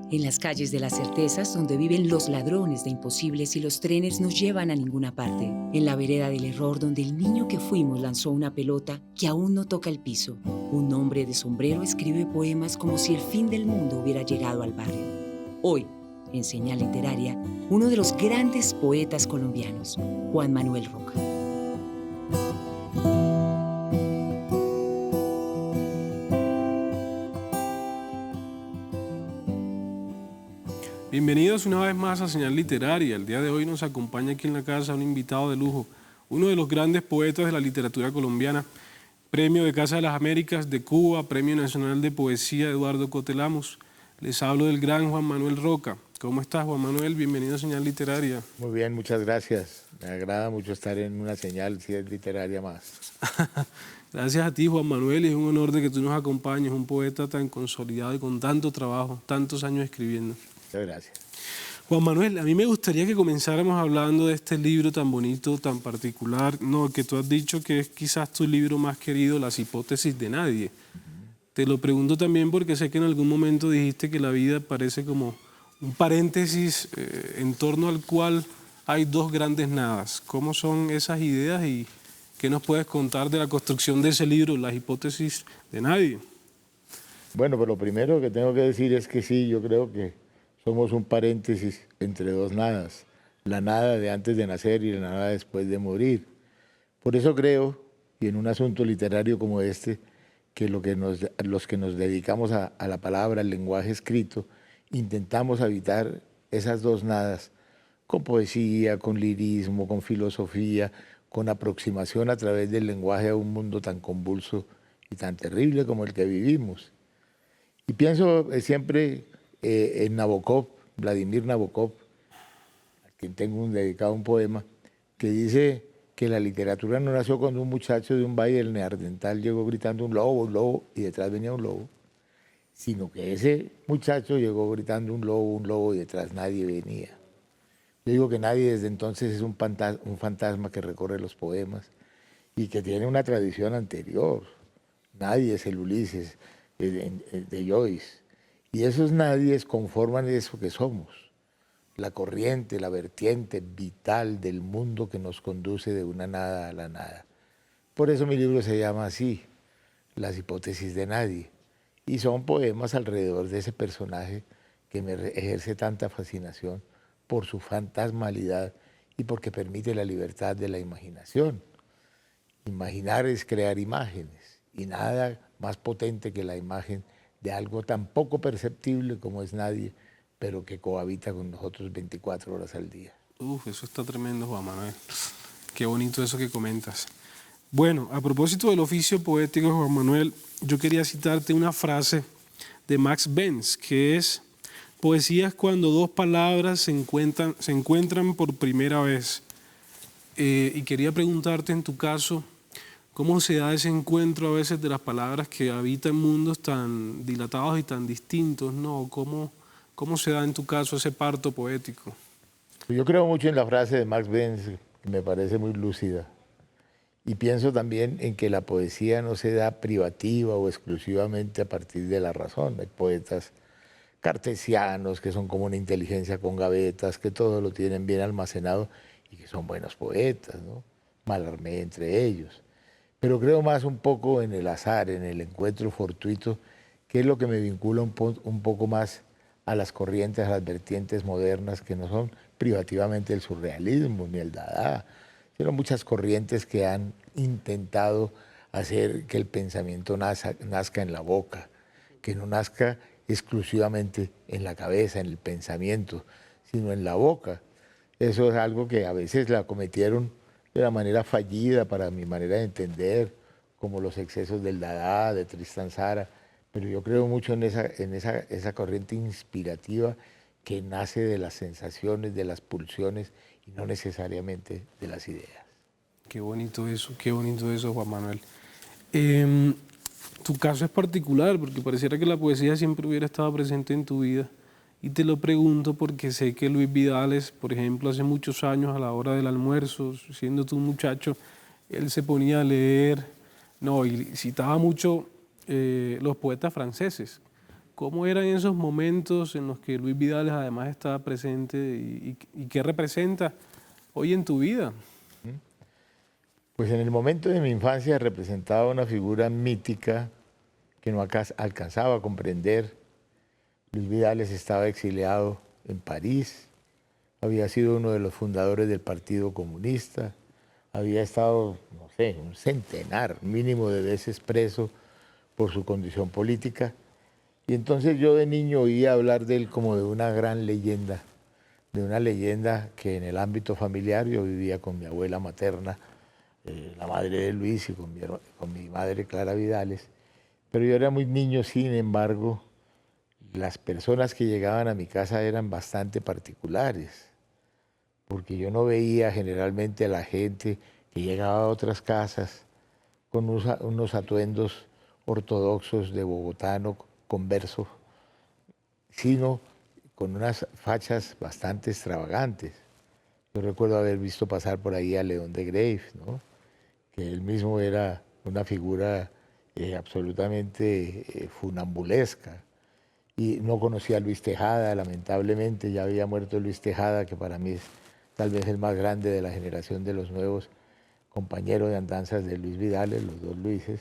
En las calles de las certezas, donde viven los ladrones de imposibles y los trenes nos llevan a ninguna parte. En la vereda del error, donde el niño que fuimos lanzó una pelota que aún no toca el piso. Un hombre de sombrero escribe poemas como si el fin del mundo hubiera llegado al barrio. Hoy, en Señal Literaria, uno de los grandes poetas colombianos, Juan Manuel Roca. Bienvenidos una vez más a Señal Literaria. El día de hoy nos acompaña aquí en la casa un invitado de lujo, uno de los grandes poetas de la literatura colombiana, Premio de Casa de las Américas de Cuba, Premio Nacional de Poesía Eduardo Cotelamos. Les hablo del gran Juan Manuel Roca. ¿Cómo estás, Juan Manuel? Bienvenido a Señal Literaria. Muy bien, muchas gracias. Me agrada mucho estar en una señal literaria más. Gracias a ti, Juan Manuel, y es un honor de que tú nos acompañes, un poeta tan consolidado y con tanto trabajo, tantos años escribiendo. Muchas gracias. Juan Manuel, a mí me gustaría que comenzáramos hablando de este libro tan bonito, tan particular, no, que tú has dicho que es quizás tu libro más querido, Las hipótesis de nadie. Te lo pregunto también porque sé que en algún momento dijiste que la vida parece como un paréntesis en torno al cual hay dos grandes nadas. ¿Cómo son esas ideas y qué nos puedes contar de la construcción de ese libro, Las hipótesis de nadie? Bueno, pues lo primero que tengo que decir es que sí, yo creo que somos un paréntesis entre dos nadas, la nada de antes de nacer y la nada después de morir. Por eso creo, y en un asunto literario como este, que los que nos dedicamos a la palabra, al lenguaje escrito, intentamos habitar esas dos nadas con poesía, con lirismo, con filosofía, con aproximación a través del lenguaje a un mundo tan convulso y tan terrible como el que vivimos. Y pienso siempre en Nabokov, Vladimir Nabokov, a quien tengo dedicado un poema, que dice que la literatura no nació cuando un muchacho de un valle del Neandertal llegó gritando un lobo, y detrás venía un lobo, sino que ese muchacho llegó gritando un lobo, y detrás nadie venía. Yo digo que nadie desde entonces es un fantasma que recorre los poemas y que tiene una tradición anterior. Nadie es el Ulises de Joyce. Y esos nadies conforman eso que somos, la corriente, la vertiente vital del mundo que nos conduce de una nada a la nada. Por eso mi libro se llama así, Las hipótesis de nadie. Y son poemas alrededor de ese personaje que me ejerce tanta fascinación por su fantasmalidad y porque permite la libertad de la imaginación. Imaginar es crear imágenes y nada más potente que la imagen de algo tan poco perceptible como es nadie, pero que cohabita con nosotros 24 horas al día. Eso está tremendo, Juan Manuel. Qué bonito eso que comentas. Bueno, a propósito del oficio poético, Juan Manuel, yo quería citarte una frase de Max Benz, que es: poesía es cuando dos palabras se encuentran por primera vez. Y quería preguntarte en tu caso, ¿cómo se da ese encuentro a veces de las palabras que habitan mundos tan dilatados y tan distintos, ¿no? ¿Cómo se da en tu caso ese parto poético? Yo creo mucho en la frase de Max Benz, que me parece muy lúcida. Y pienso también en que la poesía no se da privativa o exclusivamente a partir de la razón. Hay poetas cartesianos que son como una inteligencia con gavetas, que todo lo tienen bien almacenado y que son buenos poetas, ¿no? Mallarmé entre ellos. Pero creo más un poco en el azar, en el encuentro fortuito, que es lo que me vincula un poco más a las corrientes, a las vertientes modernas, que no son privativamente el surrealismo ni el dada, sino muchas corrientes que han intentado hacer que el pensamiento nazca en la boca, que no nazca exclusivamente en la cabeza, en el pensamiento, sino en la boca. Eso es algo que a veces la cometieron de la manera fallida para mi manera de entender, como los excesos del Dada, de Tristan Tzara, pero yo creo mucho en esa corriente inspirativa que nace de las sensaciones, de las pulsiones y no necesariamente de las ideas. Qué bonito eso, Juan Manuel. Tu caso es particular porque pareciera que la poesía siempre hubiera estado presente en tu vida. Y te lo pregunto porque sé que Luis Vidales, por ejemplo, hace muchos años a la hora del almuerzo, siendo tú un muchacho, él se ponía a leer, y citaba mucho los poetas franceses, ¿Cómo eran esos momentos en los que Luis Vidales además estaba presente y qué representa hoy en tu vida? Pues en el momento de mi infancia representaba una figura mítica que no alcanzaba a comprender. Luis Vidales estaba exiliado en París, había sido uno de los fundadores del Partido Comunista, había estado, no sé, un centenar mínimo de veces preso por su condición política. Y entonces yo de niño oía hablar de él como de una gran leyenda, de una leyenda que en el ámbito familiar yo vivía con mi abuela materna, la madre de Luis, y con mi madre Clara Vidales. Pero yo era muy niño, sin embargo, las personas que llegaban a mi casa eran bastante particulares, porque yo no veía generalmente a la gente que llegaba a otras casas con unos atuendos ortodoxos de bogotano converso, sino con unas fachas bastante extravagantes. Yo recuerdo haber visto pasar por ahí a León de Greiff, ¿no? Que él mismo era una figura absolutamente funambulesca. Y no conocía a Luis Tejada, lamentablemente ya había muerto Luis Tejada, que para mí es tal vez el más grande de la generación de los nuevos compañeros de andanzas de Luis Vidales, los dos Luises.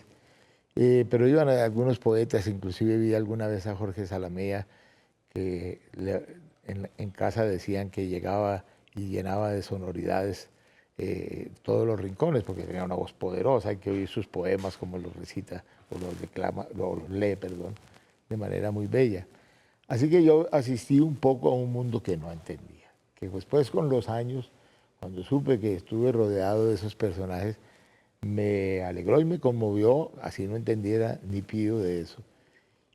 Pero iban algunos poetas, inclusive vi alguna vez a Jorge Zalamea, que en casa decían que llegaba y llenaba de sonoridades todos los rincones, porque tenía una voz poderosa, hay que oír sus poemas como los recita o los declama, o los lee, perdón, de manera muy bella. Así que yo asistí un poco a un mundo que no entendía, que después con los años, cuando supe que estuve rodeado de esos personajes, me alegró y me conmovió, así no entendiera ni pío de eso.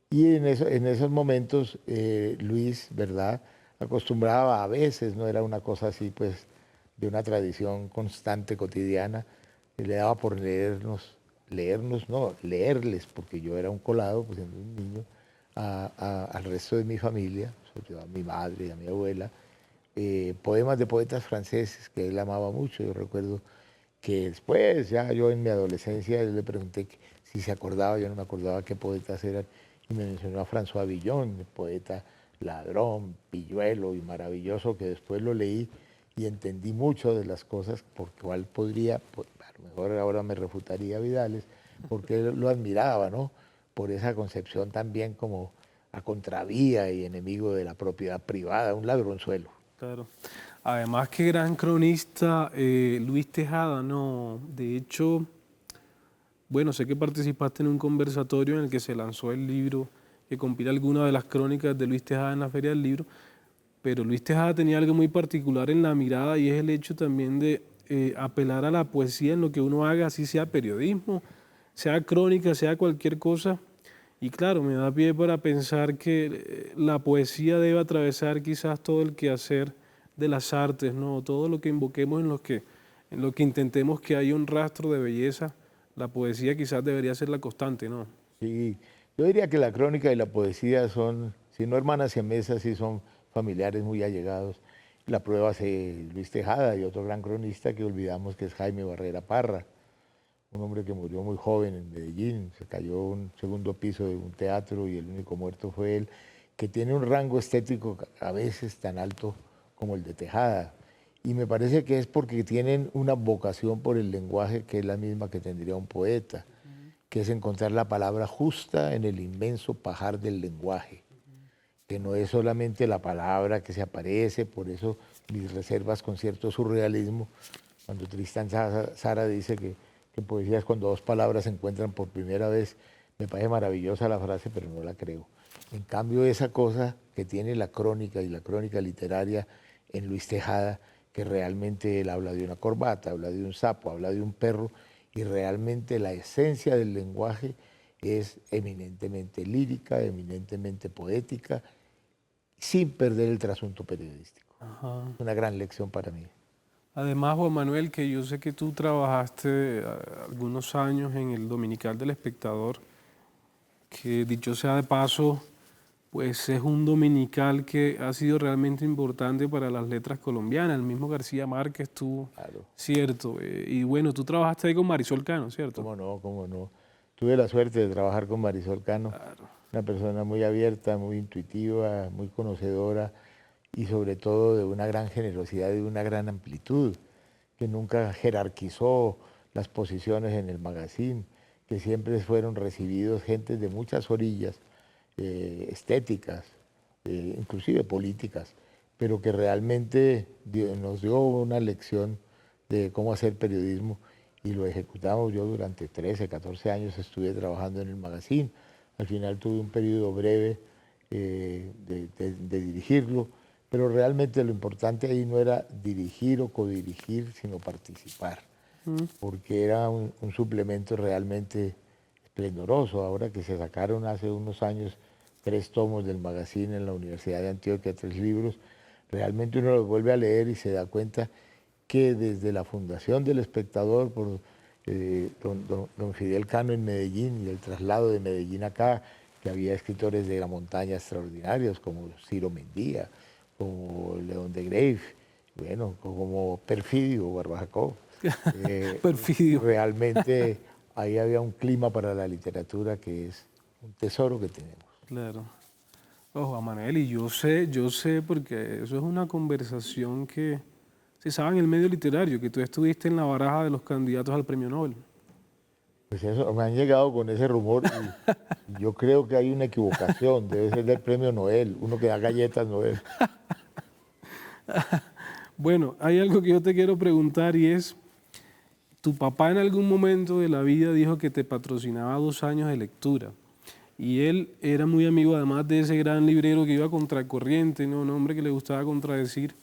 Y en esos momentos Luis, ¿verdad?, acostumbraba a veces, no era una cosa así pues de una tradición constante, cotidiana, y le daba por leerles, porque yo era un colado, pues siendo un niño, al resto de mi familia, sobre todo a mi madre y a mi abuela, poemas de poetas franceses que él amaba mucho. Yo recuerdo que después, ya yo en mi adolescencia, le pregunté si se acordaba, yo no me acordaba qué poetas eran, y me mencionó a François Villon, el poeta ladrón, pilluelo y maravilloso, que después lo leí y entendí mucho de las cosas, por cuál podría, a lo mejor ahora me refutaría Vidales, porque él lo admiraba, ¿no?, por esa concepción también como a contravía y enemigo de la propiedad privada, un ladronzuelo. Claro. Además, qué gran cronista Luis Tejada, ¿no? De hecho, bueno, sé que participaste en un conversatorio en el que se lanzó el libro que compila algunas de las crónicas de Luis Tejada en la Feria del Libro, pero Luis Tejada tenía algo muy particular en la mirada y es el hecho también de apelar a la poesía en lo que uno haga, así sea periodismo, sea crónica, sea cualquier cosa. Y claro, me da pie para pensar que la poesía debe atravesar quizás todo el quehacer de las artes, ¿no? Todo lo que invoquemos en lo que intentemos que haya un rastro de belleza, la poesía quizás debería ser la constante, ¿no? Sí, yo diría que la crónica y la poesía son, si no hermanas siamesas, sí son familiares muy allegados. La prueba es Luis Tejada y otro gran cronista que olvidamos, que es Jaime Barrera Parra, un hombre que murió muy joven en Medellín, se cayó un segundo piso de un teatro y el único muerto fue él, que tiene un rango estético a veces tan alto como el de Tejada. Y me parece que es porque tienen una vocación por el lenguaje que es la misma que tendría un poeta, que es encontrar la palabra justa en el inmenso pajar del lenguaje, que no es solamente la palabra que se aparece, por eso mis reservas con cierto surrealismo, cuando Tristan Tzara dice que poesía es cuando dos palabras se encuentran por primera vez, me parece maravillosa la frase, pero no la creo. En cambio, esa cosa que tiene la crónica y la crónica literaria en Luis Tejada, que realmente él habla de una corbata, habla de un sapo, habla de un perro, y realmente la esencia del lenguaje es eminentemente lírica, eminentemente poética, sin perder el trasunto periodístico. Ajá. Una gran lección para mí. Además, Juan Manuel, que yo sé que tú trabajaste algunos años en el Dominical del Espectador, que dicho sea de paso, pues es un dominical que ha sido realmente importante para las letras colombianas. El mismo García Márquez tuvo, Claro. cierto. Y bueno, tú trabajaste ahí con Marisol Cano, ¿cierto? ¿Cómo no? ¿Cómo no? Tuve la suerte de trabajar con Marisol Cano. Claro. una persona muy abierta, muy intuitiva, muy conocedora y sobre todo de una gran generosidad y de una gran amplitud, que nunca jerarquizó las posiciones en el magazine, que siempre fueron recibidos gentes de muchas orillas, estéticas, inclusive políticas, pero que realmente nos dio una lección de cómo hacer periodismo y lo ejecutamos. Yo durante 13, 14 años estuve trabajando en el magazine. Al final tuve un periodo breve de dirigirlo, pero realmente lo importante ahí no era dirigir o codirigir, sino participar, porque era un suplemento realmente esplendoroso. Ahora que se sacaron hace unos años 3 tomos del magazine en la Universidad de Antioquia, 3 libros, realmente uno los vuelve a leer y se da cuenta que desde la fundación del Espectador por don Fidel Cano en Medellín y el traslado de Medellín acá, que había escritores de la montaña extraordinarios como Ciro Mendía, como León de Grave, bueno, como Perfidio Barbajacó. Perfidio. Realmente ahí había un clima para la literatura que es un tesoro que tenemos. Claro. Oh, Juan Manuel, y yo sé, porque eso es una conversación que se sabe en el medio literario, que tú estuviste en la baraja de los candidatos al premio Nobel. Pues eso, me han llegado con ese rumor y yo creo que hay una equivocación, debe ser del premio Nobel, uno que da galletas Nobel. Bueno, hay algo que yo te quiero preguntar y es, tu papá en algún momento de la vida dijo que te patrocinaba 2 años de lectura. Y él era muy amigo además de ese gran librero que iba contracorriente, ¿no? Un hombre que le gustaba contradecir,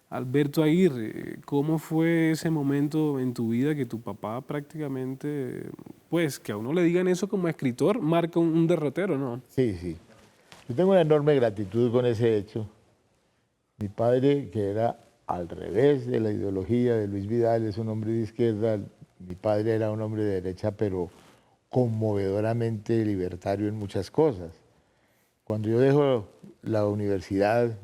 Alberto Aguirre. ¿Cómo fue ese momento en tu vida que tu papá prácticamente, pues que a uno le digan eso como escritor, marca un derrotero, ¿no? Sí, sí. Yo tengo una enorme gratitud con ese hecho. Mi padre, que era al revés de la ideología de Luis Vidal, es un hombre de izquierda. Mi padre era un hombre de derecha, pero conmovedoramente libertario en muchas cosas. Cuando yo dejo la universidad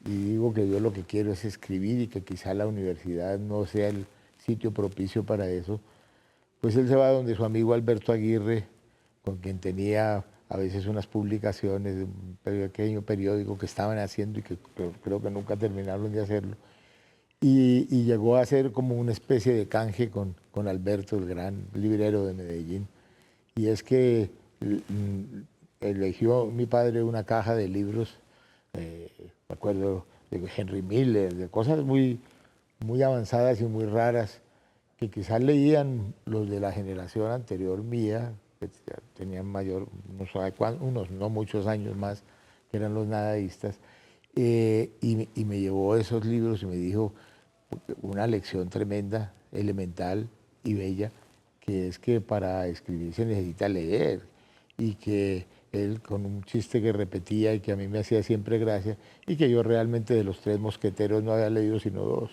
y digo que yo lo que quiero es escribir y que quizá la universidad no sea el sitio propicio para eso, pues él se va donde su amigo Alberto Aguirre, con quien tenía a veces unas publicaciones de un pequeño periódico que estaban haciendo y que creo que nunca terminaron de hacerlo. Y llegó a ser como una especie de canje con Alberto, el gran librero de Medellín. Y es que eligió mi padre una caja de libros, me acuerdo de Henry Miller, de cosas muy, muy avanzadas y muy raras, que quizás leían los de la generación anterior mía, que tenían mayor, unos no muchos años más, que eran los nadaístas, y me llevó esos libros y me dijo una lección tremenda, elemental y bella, que es que para escribir se necesita leer, y que él con un chiste que repetía y que a mí me hacía siempre gracia, y que yo realmente de los 3 mosqueteros no había leído sino 2.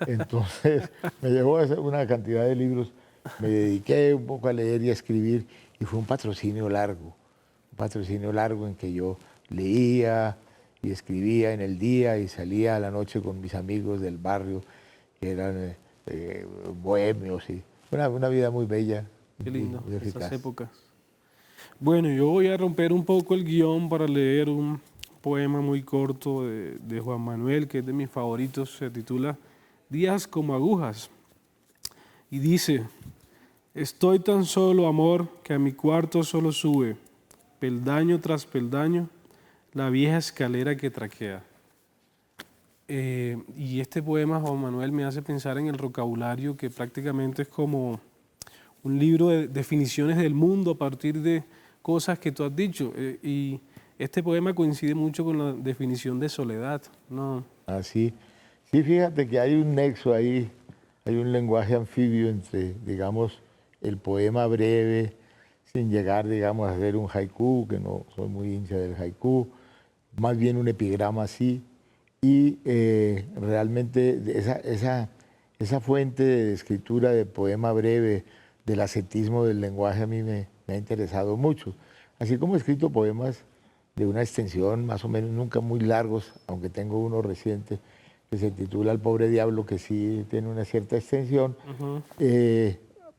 Entonces me llevó a una cantidad de libros, me dediqué un poco a leer y a escribir, y fue un patrocinio largo en que yo leía y escribía en el día y salía a la noche con mis amigos del barrio, que eran bohemios, y una vida muy bella. Qué lindo, muy eficaz. esas épocas. Bueno, yo voy a romper un poco el guión para leer un poema muy corto de Juan Manuel, que es de mis favoritos, se titula Días como agujas. Y dice, estoy tan solo, amor, que a mi cuarto solo sube, peldaño tras peldaño, la vieja escalera que traquea. Y este poema, Juan Manuel, me hace pensar en el vocabulario, que prácticamente es como un libro de definiciones del mundo a partir de cosas que tú has dicho. Y este poema coincide mucho con la definición de soledad, ¿no? Así. Sí, fíjate que hay un nexo ahí, hay un lenguaje anfibio entre, digamos, el poema breve, sin llegar, digamos, a hacer un haiku, que no soy muy hincha del haiku, más bien un epigrama así, y realmente esa fuente de escritura de poema breve, del ascetismo del lenguaje, a mí me ha interesado mucho. Así como he escrito poemas de una extensión más o menos, nunca muy largos, aunque tengo uno reciente que se titula El pobre diablo, que sí tiene una cierta extensión,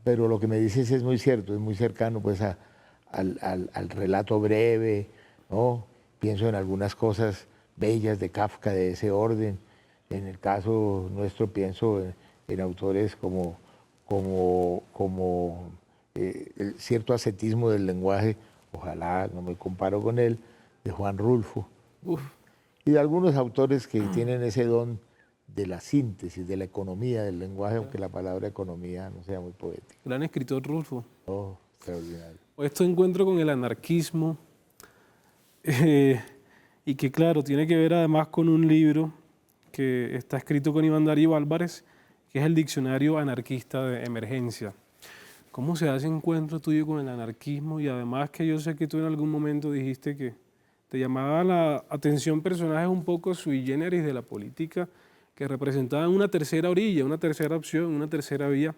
pero lo que me dices es muy cierto, es muy cercano pues a al relato breve, ¿no? Pienso en algunas cosas bellas de Kafka de ese orden. En el caso nuestro pienso en autores como el cierto ascetismo del lenguaje, ojalá no me comparo con él, de Juan Rulfo. Uf, Y de algunos autores que tienen ese don de la síntesis, de la economía del lenguaje, aunque la palabra economía no sea muy poética. gran escritor Rulfo. Oh, extraordinario. Esto encuentro con el anarquismo y que claro, tiene que ver además con un libro que está escrito con Iván Darío Álvarez, que es el Diccionario Anarquista de Emergencia. ¿Cómo se hace encuentro tuyo con el anarquismo? Y además que yo sé que tú en algún momento dijiste que te llamaba la atención personajes un poco sui generis de la política que representaban una tercera orilla, una tercera opción, una tercera vía,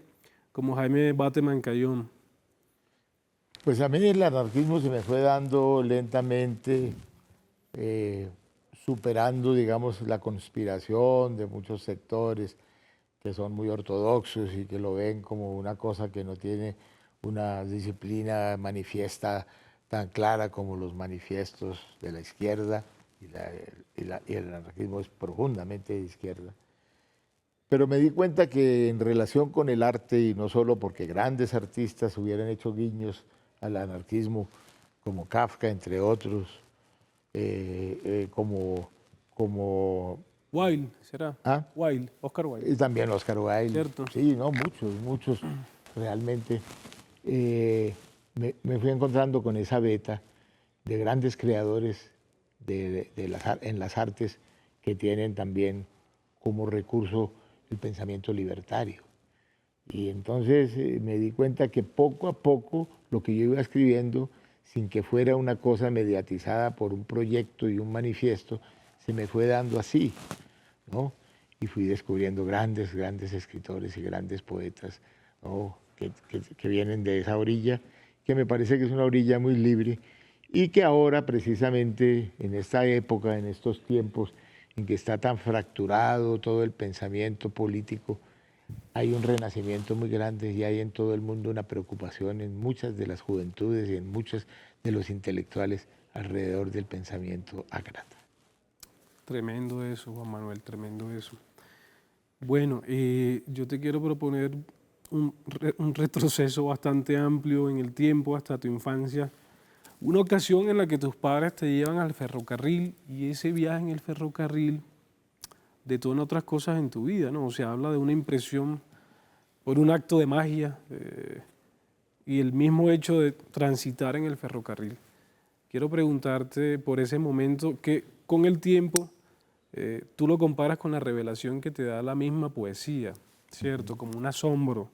como Jaime Bateman Cayón. Pues a mí el anarquismo se me fue dando lentamente, superando, digamos, la conspiración de muchos sectores que son muy ortodoxos y que lo ven como una cosa que no tiene una disciplina manifiesta tan clara como los manifiestos de la izquierda, y el anarquismo es profundamente de izquierda. Pero me di cuenta que en relación con el arte, y no solo porque grandes artistas hubieran hecho guiños al anarquismo, como Kafka, entre otros, como Wilde, ¿será? ¿Ah? Wilde, Oscar Wilde. y también Oscar Wilde. Cierto. Sí, no, muchos realmente. Me fui encontrando con esa beta de grandes creadores en las artes que tienen también como recurso el pensamiento libertario. Y entonces me di cuenta que poco a poco lo que yo iba escribiendo, sin que fuera una cosa mediatizada por un proyecto y un manifiesto, se me fue dando así, ¿no? Y fui descubriendo grandes escritores y grandes poetas, ¿no? que vienen de esa orilla, que me parece que es una orilla muy libre y que ahora precisamente en esta época, en estos tiempos en que está tan fracturado todo el pensamiento político, hay un renacimiento muy grande y hay en todo el mundo una preocupación en muchas de las juventudes y en muchos de los intelectuales alrededor del pensamiento ágrata. Tremendo eso, Juan Manuel, tremendo eso. Bueno, yo te quiero proponer un retroceso bastante amplio en el tiempo, hasta tu infancia. Una ocasión en la que tus padres te llevan al ferrocarril y ese viaje en el ferrocarril detona otras cosas en tu vida, ¿no? O sea, habla de una impresión por un acto de magia y el mismo hecho de transitar en el ferrocarril. Quiero preguntarte por ese momento que con el tiempo tú lo comparas con la revelación que te da la misma poesía, ¿cierto? Como un asombro.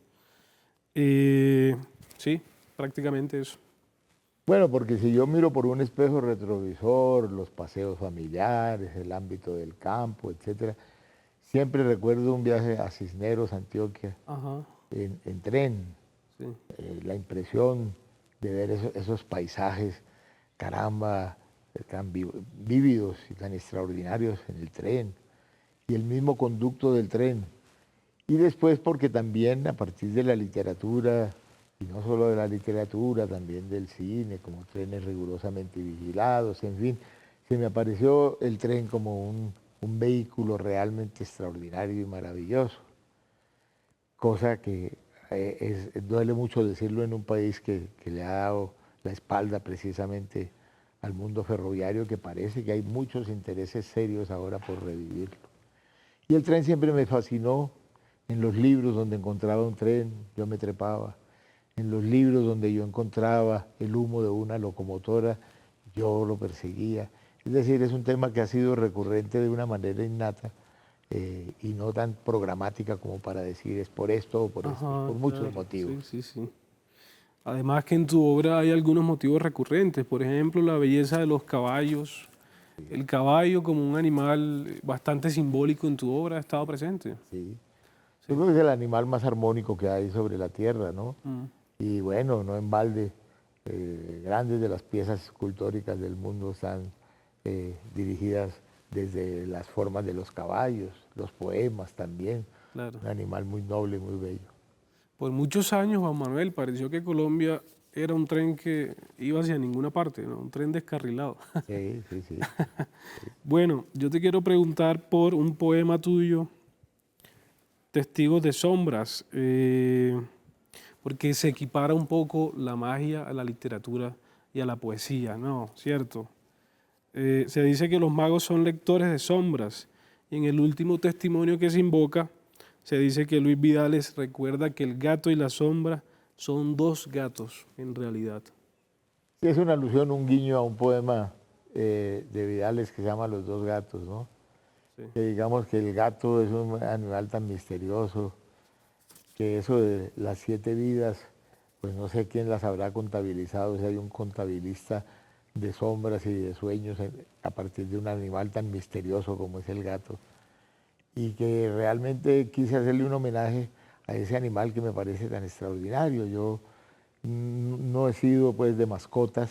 Sí, prácticamente eso. Bueno, porque si yo miro por un espejo retrovisor, los paseos familiares, el ámbito del campo, etcétera, siempre recuerdo un viaje a Cisneros, Antioquia, Ajá, en tren. sí. La impresión de ver esos paisajes, caramba, tan vívidos y tan extraordinarios en el tren, y el mismo conducto del tren. Y después porque también a partir de la literatura, y no solo de la literatura, también del cine, como trenes rigurosamente vigilados, en fin, se me apareció el tren como un vehículo realmente extraordinario y maravilloso, cosa que duele mucho decirlo en un país que le ha dado la espalda precisamente al mundo ferroviario, que parece que hay muchos intereses serios ahora por revivirlo. Y el tren siempre me fascinó. En los libros donde encontraba un tren, yo me trepaba. En los libros donde yo encontraba el humo de una locomotora, yo lo perseguía. Es decir, es un tema que ha sido recurrente de una manera innata y no tan programática como para decir es por esto o por esto, Ajá, por muchos claro. motivos. Sí, sí, sí. Además que en tu obra hay algunos motivos recurrentes, por ejemplo, la belleza de los caballos. El caballo como un animal bastante simbólico en tu obra ha estado presente. Sí. Yo creo que es el animal más armónico que hay sobre la tierra, ¿no? Mm. Y bueno, no en balde, grandes de las piezas escultóricas del mundo están dirigidas desde las formas de los caballos, los poemas también. Claro. Un animal muy noble, muy bello. Por muchos años, Juan Manuel, pareció que Colombia era un tren que iba hacia ninguna parte, ¿no? Un tren descarrilado. Sí, sí, sí. Bueno, yo te quiero preguntar por un poema tuyo, Testigos de Sombras, porque se equipara un poco la magia a la literatura y a la poesía, ¿no? ¿Cierto? Se dice que los magos son lectores de sombras y en el último testimonio que se invoca se dice que Luis Vidales recuerda que el gato y la sombra son dos gatos en realidad. Sí, es una alusión, un guiño a un poema de Vidales que se llama Los dos gatos, ¿no? Sí. Que digamos que el gato es un animal tan misterioso, que eso de las 7 vidas, pues no sé quién las habrá contabilizado, si hay un contabilista de sombras y de sueños a partir de un animal tan misterioso como es el gato. Y que realmente quise hacerle un homenaje a ese animal que me parece tan extraordinario. Yo no he sido pues de mascotas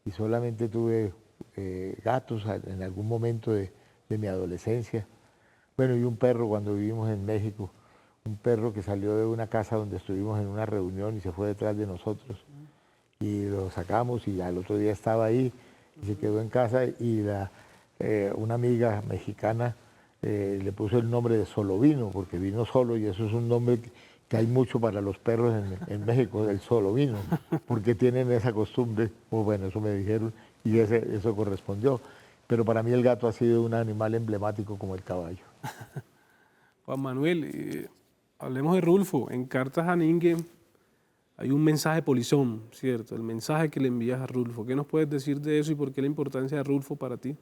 y solamente tuve gatos en algún momento de mi adolescencia. Bueno, y un perro cuando vivimos en México, un perro que salió de una casa donde estuvimos en una reunión y se fue detrás de nosotros. Y lo sacamos y al otro día estaba ahí y se quedó en casa y una amiga mexicana le puso el nombre de Solovino, porque vino solo y eso es un nombre que hay mucho para los perros en México, el Solovino, porque tienen esa costumbre, o bueno, eso me dijeron y eso correspondió. Pero para mí el gato ha sido un animal emblemático como el caballo. Juan Manuel, hablemos de Rulfo. En Cartas a Ningen hay un mensaje polizón, ¿cierto? El mensaje que le envías a Rulfo. ¿Qué nos puedes decir de eso y por qué la importancia de Rulfo para ti?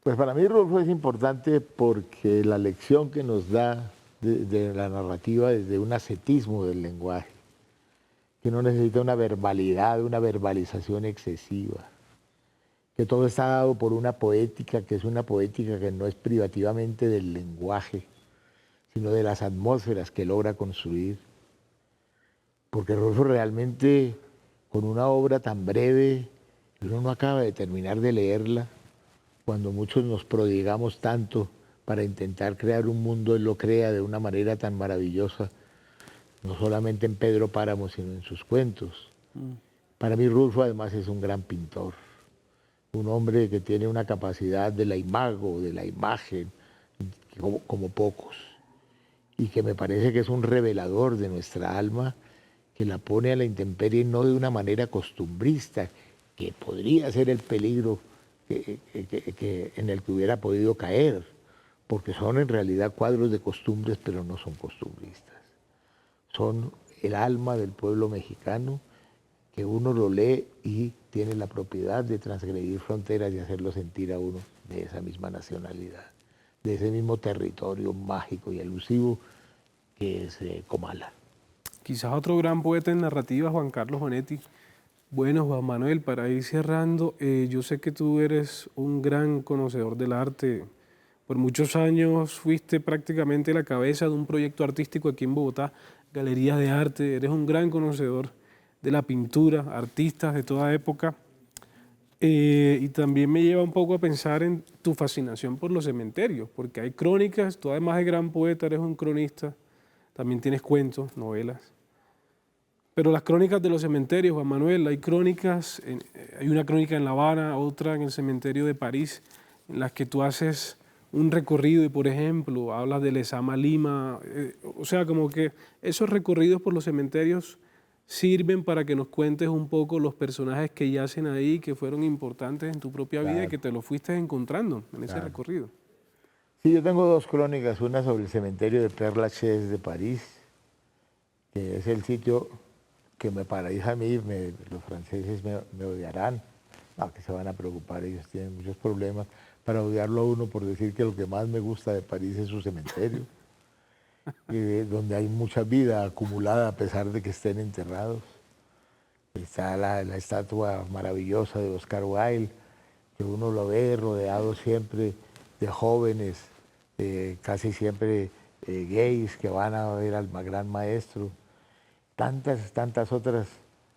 Pues para mí Rolfo es importante porque la lección que nos da de la narrativa desde un ascetismo del lenguaje, que no necesita una verbalidad, una verbalización excesiva, que todo está dado por una poética que es una poética que no es privativamente del lenguaje, sino de las atmósferas que logra construir. Porque Rolfo realmente, con una obra tan breve, uno no acaba de terminar de leerla, cuando muchos nos prodigamos tanto para intentar crear un mundo, él lo crea de una manera tan maravillosa, no solamente en Pedro Páramo, sino en sus cuentos. Para mí Rulfo además es un gran pintor, un hombre que tiene una capacidad de la imago, de la imagen, como pocos, y que me parece que es un revelador de nuestra alma, que la pone a la intemperie no de una manera costumbrista, que podría ser el peligro en el que hubiera podido caer, porque son en realidad cuadros de costumbres, pero no son costumbristas. Son el alma del pueblo mexicano, que uno lo lee y tiene la propiedad de transgredir fronteras y hacerlo sentir a uno de esa misma nacionalidad, de ese mismo territorio mágico y elusivo que es Comala. Quizás otro gran poeta en narrativa, Juan Carlos Onetti. Bueno, Juan Manuel, para ir cerrando, yo sé que tú eres un gran conocedor del arte. Por muchos años fuiste prácticamente la cabeza de un proyecto artístico aquí en Bogotá, Galerías de Arte. Eres un gran conocedor de la pintura, artistas de toda época. Y también me lleva un poco a pensar en tu fascinación por los cementerios, porque hay crónicas, tú además de gran poeta, eres un cronista, también tienes cuentos, novelas. Pero las crónicas de los cementerios, Juan Manuel, hay crónicas, hay una crónica en La Habana, otra en el cementerio de París, en las que tú haces un recorrido y, por ejemplo, hablas de Lezama Lima, o sea, como que esos recorridos por los cementerios sirven para que nos cuentes un poco los personajes que yacen ahí, que fueron importantes en tu propia vida y que te los fuiste encontrando en ese recorrido. Sí, yo tengo 2 crónicas, una sobre el cementerio de Père Lachaise de París, que es el sitio que me paraliza a mí, los franceses me odiarán, que se van a preocupar, ellos tienen muchos problemas para odiarlo a uno por decir que lo que más me gusta de París es su cementerio, donde hay mucha vida acumulada a pesar de que estén enterrados. Está la estatua maravillosa de Oscar Wilde, que uno lo ve rodeado siempre de jóvenes, casi siempre gays que van a ver al gran maestro. Tantas otras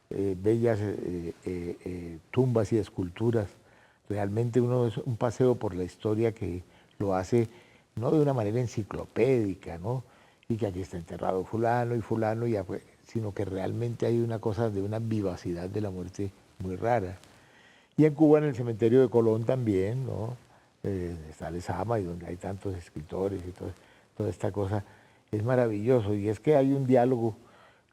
bellas tumbas y esculturas. Realmente uno es un paseo por la historia que lo hace no de una manera enciclopédica, ¿no? Y que aquí está enterrado fulano y fulano, y sino que realmente hay una cosa de una vivacidad de la muerte muy rara. Y en Cuba, en el cementerio de Colón también, ¿no? Está Lezama, y donde hay tantos escritores y toda esta cosa, es maravilloso. Y es que hay un diálogo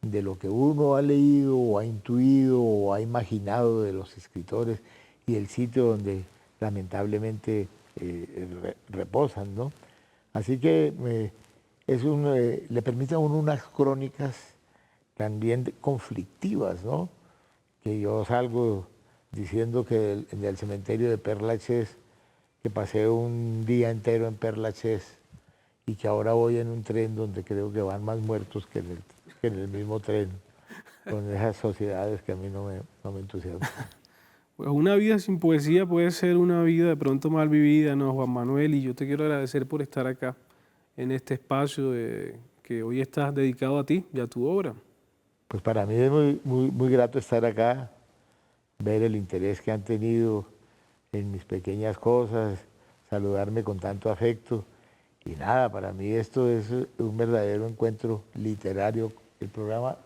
de lo que uno ha leído o ha intuido o ha imaginado de los escritores y el sitio donde lamentablemente reposan, ¿no? Así que le permite a uno unas crónicas también conflictivas, ¿no? Que yo salgo diciendo que en el cementerio de Père Lachaise, que pasé un día entero en Père Lachaise y que ahora voy en un tren donde creo que van más muertos que en el mismo tren, con esas sociedades que a mí no me entusiasman. Pues una vida sin poesía puede ser una vida de pronto mal vivida, ¿no, Juan Manuel? Y yo te quiero agradecer por estar acá en este espacio que hoy estás dedicado a ti y a tu obra. Pues para mí es muy grato estar acá, ver el interés que han tenido en mis pequeñas cosas, saludarme con tanto afecto. Y nada, para mí esto es un verdadero encuentro literario.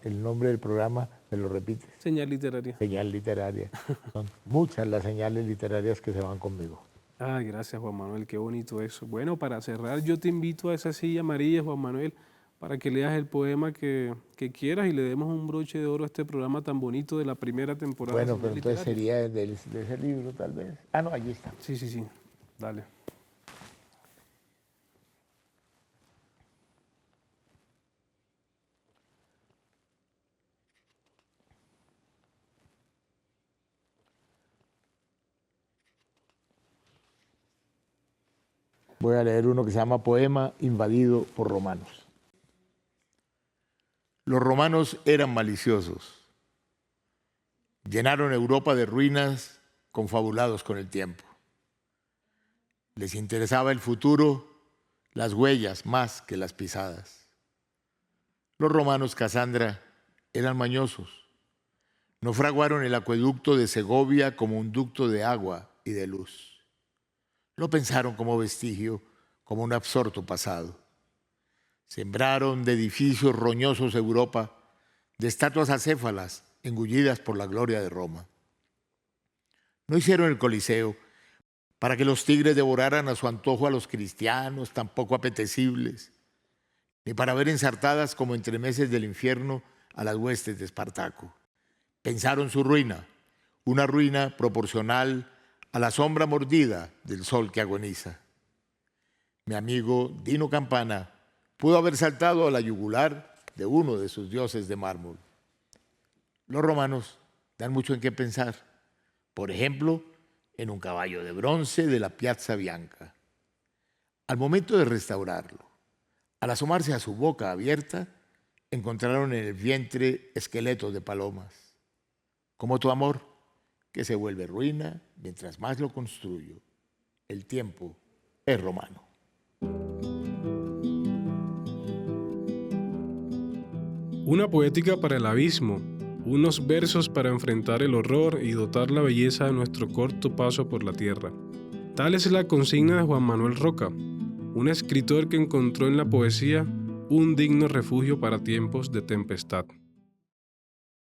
El nombre del programa, ¿me lo repites? Señal literaria. Señal literaria. Son muchas las señales literarias que se van conmigo. Ah, gracias, Juan Manuel, qué bonito eso. Bueno, para cerrar, yo te invito a esa silla amarilla, Juan Manuel, para que leas el poema que quieras y le demos un broche de oro a este programa tan bonito de la primera temporada. Bueno, pero entonces sería de ese libro, tal vez. Ah, no, allí está. Sí, dale. Voy a leer uno que se llama Poema invadido por romanos. Los romanos eran maliciosos. Llenaron Europa de ruinas confabulados con el tiempo. Les interesaba el futuro, las huellas más que las pisadas. Los romanos, Casandra, eran mañosos. No fraguaron el acueducto de Segovia como un ducto de agua y de luz. Lo pensaron como vestigio, como un absorto pasado. Sembraron de edificios roñosos Europa, de estatuas acéfalas engullidas por la gloria de Roma. No hicieron el Coliseo para que los tigres devoraran a su antojo a los cristianos tan poco apetecibles, ni para ver ensartadas como entremeses del infierno a las huestes de Espartaco. Pensaron su ruina, una ruina proporcional a la sombra mordida del sol que agoniza. Mi amigo Dino Campana pudo haber saltado a la yugular de uno de sus dioses de mármol. Los romanos dan mucho en qué pensar. Por ejemplo, en un caballo de bronce de la Piazza Bianca. Al momento de restaurarlo, al asomarse a su boca abierta, encontraron en el vientre esqueletos de palomas. Como tu amor, que se vuelve ruina mientras más lo construyo. El tiempo es romano. Una poética para el abismo, unos versos para enfrentar el horror y dotar la belleza de nuestro corto paso por la tierra. Tal es la consigna de Juan Manuel Roca, un escritor que encontró en la poesía un digno refugio para tiempos de tempestad.